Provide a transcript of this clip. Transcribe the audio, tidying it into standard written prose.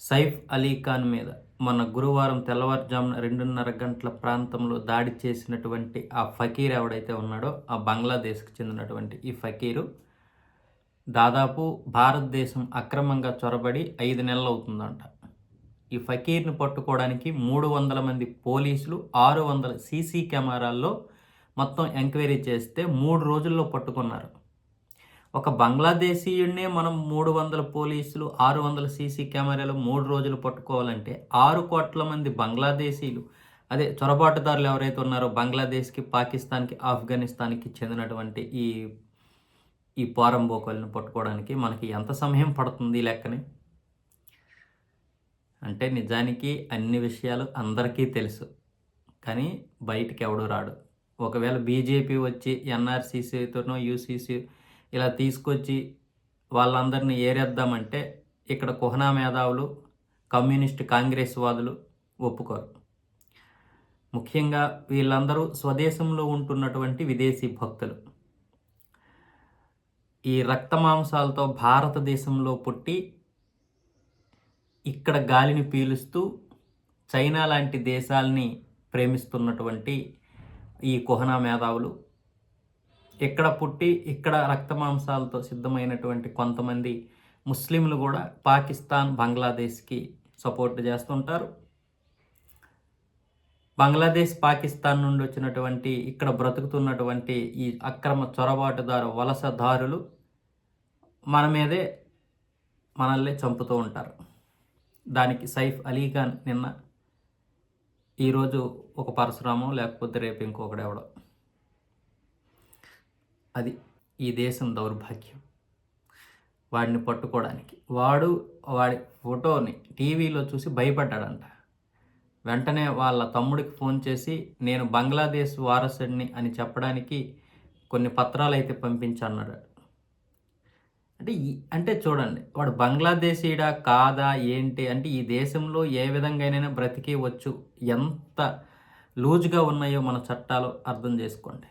సైఫ్ అలీ ఖాన్ మీద మొన్న గురువారం తెల్లవారుజామున 2:30 గంటల ప్రాంతంలో దాడి చేసినటువంటి ఆ ఫకీర్ ఎవడైతే ఉన్నాడో, ఆ బంగ్లాదేశ్‌కి చెందినటువంటి ఈ ఫకీరు దాదాపు భారతదేశం అక్రమంగా చొరబడి 5 నెలలవుతుందంట. ఈ ఫకీర్‌ని పట్టుకోవడానికి 300 మంది పోలీసులు, 600 సీసీ కెమెరాల్లో మొత్తం ఎంక్వైరీ చేస్తే 3 రోజుల్లో పట్టుకున్నారు. ఒక బంగ్లాదేశీయుడినే మనం 300 పోలీసులు, 600 సీసీ కెమెరాలు 3 రోజులు పట్టుకోవాలంటే 6 కోట్ల మంది బంగ్లాదేశీలు, అదే చొరబాటుదారులు ఎవరైతే ఉన్నారో బంగ్లాదేశ్‌కి, పాకిస్తాన్‌కి, ఆఫ్ఘనిస్తాన్‌కి చెందినటువంటి ఈ పోరంబోకుల్ని పట్టుకోవడానికి మనకి ఎంత సమయం పడుతుంది ఈ లెక్కని? అంటే నిజానికి అన్ని విషయాలు అందరికీ తెలుసు. కానీ బయటికి ఎవడు రాడు. ఒకవేళ బీజేపీ వచ్చి ఎన్ఆర్‌సీసీతోనో, యూసీసీ ఇలా తీసుకొచ్చి వాళ్ళందరినీ ఏరేద్దామంటే ఇక్కడ కుహనా మేధావులు, కమ్యూనిస్ట్ కాంగ్రెస్ వాదులు ఒప్పుకోరు. ముఖ్యంగా వీళ్ళందరూ స్వదేశంలో ఉంటున్నటువంటి విదేశీ భక్తులు. ఈ రక్త మాంసాలతో భారతదేశంలో పుట్టి ఇక్కడ గాలిని పీలుస్తూ చైనా లాంటి దేశాలని ప్రేమిస్తున్నటువంటి ఈ కుహనా మేధావులు, ఇక్కడ పుట్టి ఇక్కడ రక్త మాంసాలతో సిద్ధమైనటువంటి కొంతమంది ముస్లింలు కూడా పాకిస్తాన్, బంగ్లాదేశ్‌కి సపోర్ట్ చేస్తుంటారు. బంగ్లాదేశ్, పాకిస్తాన్ నుండి వచ్చినటువంటి ఇక్కడ బ్రతుకుతున్నటువంటి ఈ అక్రమ చొరబాటుదారు వలసదారులు మన మీదే మనల్ని చంపుతూ ఉంటారు. దానికి సైఫ్ అలీ ఖాన్ నిన్న, ఈరోజు ఒక పరశురామో లేకపోతే రేపు ఇంకొకడెవడో. అది ఈ దేశం దౌర్భాగ్యం. వాడిని పట్టుకోవడానికి వాడి ఫోటోని టీవీలో చూసి భయపడ్డాడంట. వెంటనే వాళ్ళ తమ్ముడికి ఫోన్ చేసి నేను బంగ్లాదేశ్ వారసుడిని అని చెప్పడానికి కొన్ని పత్రాలు అయితే పంపించన్నాడు. అంటే చూడండి, వాడు బంగ్లాదేశీడా కాదా ఏంటి అంటే ఈ దేశంలో ఏ విధంగానైనా బ్రతికేయవచ్చు. ఎంత లూజ్గా ఉన్నాయో మన చట్టాలు అర్థం చేసుకోండి.